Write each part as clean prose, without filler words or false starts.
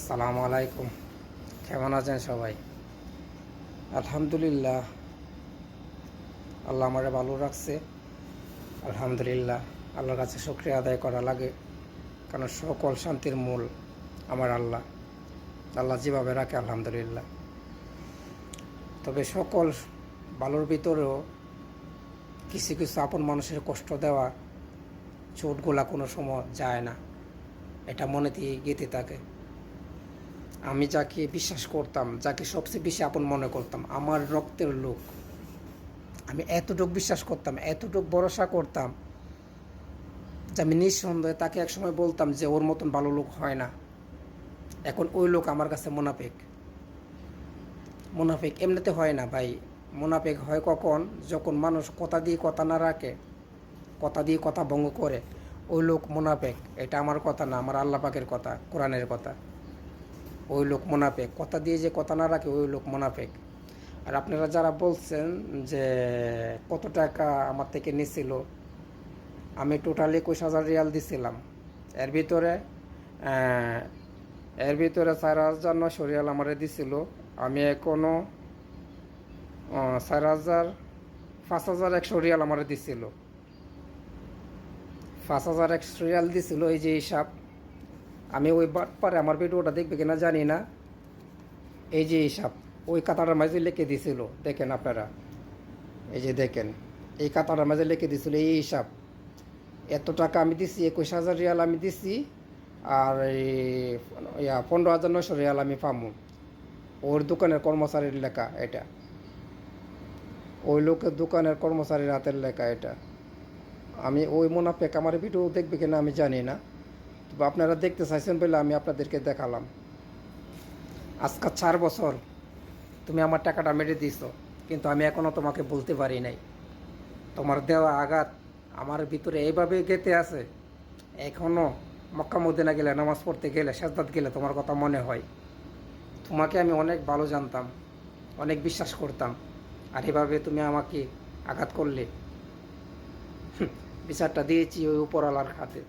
আসসালামু আলাইকুম। কেমন আছেন সবাই? আলহামদুলিল্লাহ, আল্লাহ আমারে ভালো রাখছে। আলহামদুলিল্লাহ, আল্লাহর কাছে শুকরিয়া আদায় করা লাগে, কারণ সকল শান্তির মূল আমার আল্লাহ। আল্লাহ যেভাবে রাখে আলহামদুলিল্লাহ। তবে সকল ভালোর ভিতরেও কিছু কিছু আপন মানুষের কষ্ট দেওয়া চোটগুলা কোনো সময় যায় না, এটা মনেতেই গেঁথে থাকে। আমি যাকে বিশ্বাস করতাম, যাকে সবচেয়ে বেশি আপন মনে করতাম, আমার রক্তের লোক, আমি এতটুকু বিশ্বাস করতাম, এতটুকু ভরসা করতাম যে আমি নিঃসন্দেহে তাকে একসময় বলতাম যে ওর মতন ভালো লোক হয় না। এখন ওই লোক আমার কাছে মুনাফিক। মুনাফিক এমনিতে হয় না ভাই। মুনাফিক হয় কখন? যখন মানুষ কথা দিয়ে কথা না রাখে, কথা দিয়ে কথা ভঙ্গ করে, ওই লোক মুনাফিক। এটা আমার কথা না, আমার আল্লাহ পাকের কথা, কোরআনের কথা। ওই লোক মুনাফিক, কথা দিয়ে যে কথা না রাখে ওই লোক মুনাফিক। আর আপনারা যারা বলছেন যে কত টাকা আমার থেকে নিছিল, আমি টোটালি 21,000 রিয়াল দিছিলাম। এর ভিতরে আহ, এর ভিতরে 4,900 রিয়াল আমারে দিছিল। আমি এখনও 4,000 5,100 রিয়াল আমারে দিছিল। 5,100 রিয়াল দিছিল, এই যে হিসাব। আমি ওই পারে আমার ভিডিওটা দেখবে কিনা জানি না। এই যে হিসাব ওই কাতারের মাঝে লিখে দিছিল, দেখেন আপনারা। এই যে দেখেন, এই কাতারের মাঝে লিখে দিছিল এই হিসাব। এত টাকা আমি দিছি, 21,000 রিয়াল আমি দিছি। আর এই 15,900 রিয়াল আমি পামু। ওর দোকানের কর্মচারীর লেখা এটা, ওই লোকের দোকানের কর্মচারীর হাতের লেখা এটা। আমি ওই মুনাফেক আমার ভিডিও দেখবে কিনা আমি জানি না, তবে আপনারা দেখতে চাইছেন বলে আমি আপনাদেরকে দেখালাম। আজকে 4 বছর তুমি আমার টাকাটা মেরে দিছো, কিন্তু আমি এখনও তোমাকে বলতে পারি নাই। তোমার দেওয়া আঘাত আমার ভিতরে এইভাবে গেঁথে আছে। এখনও মক্কা মদিনা গেলে, নামাজ পড়তে গেলে, সাজদাত গেলে তোমার কথা মনে হয়। তোমাকে আমি অনেক ভালো জানতাম, অনেক বিশ্বাস করতাম, আর এভাবে তুমি আমাকে আঘাত করলে। বিচারটা দিয়েছি ওই উপরওয়ালার হাতে।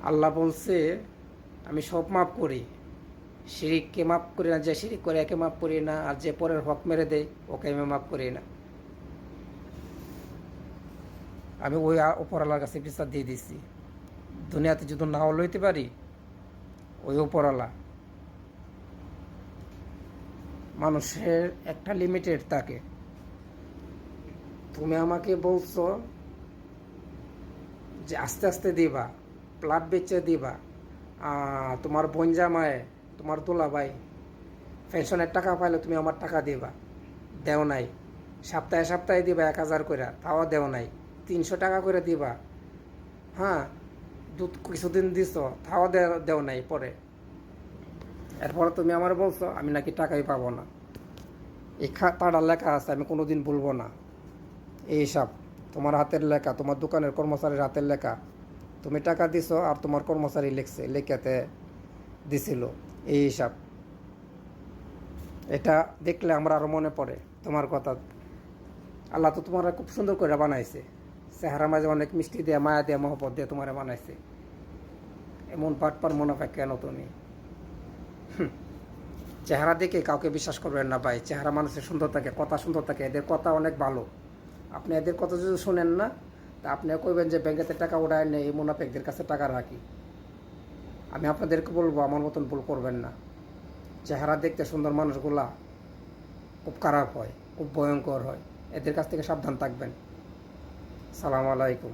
আল্লাহ বলছে আমি সব মাফ করি, শিরিককে মাফ করি না। যে শিরিক করে একে মাফ করি না, আর যে পরের হক মেরে দেয় ওকে আমি মাফ করি না। আমি ওই উপরওয়ালার কাছে বিচার দিয়ে দিচ্ছি। দুনিয়াতে যদি নাও লইতে পারি, ওই উপরওয়ালা। মানুষের একটা লিমিটেড থাকে। তুমি আমাকে বলছো যে আস্তে আস্তে দিবা, প্লাট বেচে দিবা। তোমার বোন জামায়, তোমার দোলা ভাই পেনশনের টাকা পাইলে তুমি আমার টাকা দিবা, দেও নাই। সপ্তাহে সপ্তাহে দিবা 1,000 করে, তাও দেও নাই। 300 টাকা করে দিবা, হ্যাঁ, কিছুদিন দিছ, তাও দেও নাই। পরে এরপরে তুমি আমার বলছো আমি নাকি টাকাই পাবো না। এই খাতাটা লেখা আছে, আমি কোনোদিন ভুলবো না। এই হিসাব তোমার হাতের লেখা, তোমার দোকানের কর্মচারীর হাতের লেখা। তুমি টাকা দিছো আর তোমার কর্মচারী লিখছে, লেখাতে দিছিল। এই হিসাব। এটা দেখলে আমার আরও মনে পড়ে তোমার কথা। আল্লাহ তো তোমার খুব সুন্দর করে বানাইছে। চেহারা মাঝে অনেক মিষ্টি দিয়ে, মায়া দিয়ে, মহব্বত দিয়ে তোমার বানাইছে। এমন পাটপার মুনাফা কেন তুমি? চেহারা দেখে কাউকে বিশ্বাস করবেন না ভাই। চেহারা মানুষের সুন্দর থাকে, কথা সুন্দর থাকে, এদের কথা অনেক ভালো। আপনি এদের কথা যদি শোনেন না, তা আপনি কইবেন যে ব্যাংকেতে টাকা উঠায় নেই, এই মুনাফেকদের কাছে টাকা রাখি। আমি আপনাদেরকে বলবো আমার মতন ভুল করবেন না। চেহারা দেখতে সুন্দর মানুষগুলা খুব খারাপ হয়, খুব ভয়ঙ্কর হয়। এদের কাছ থেকে সাবধান থাকবেন। সালাম আলাইকুম।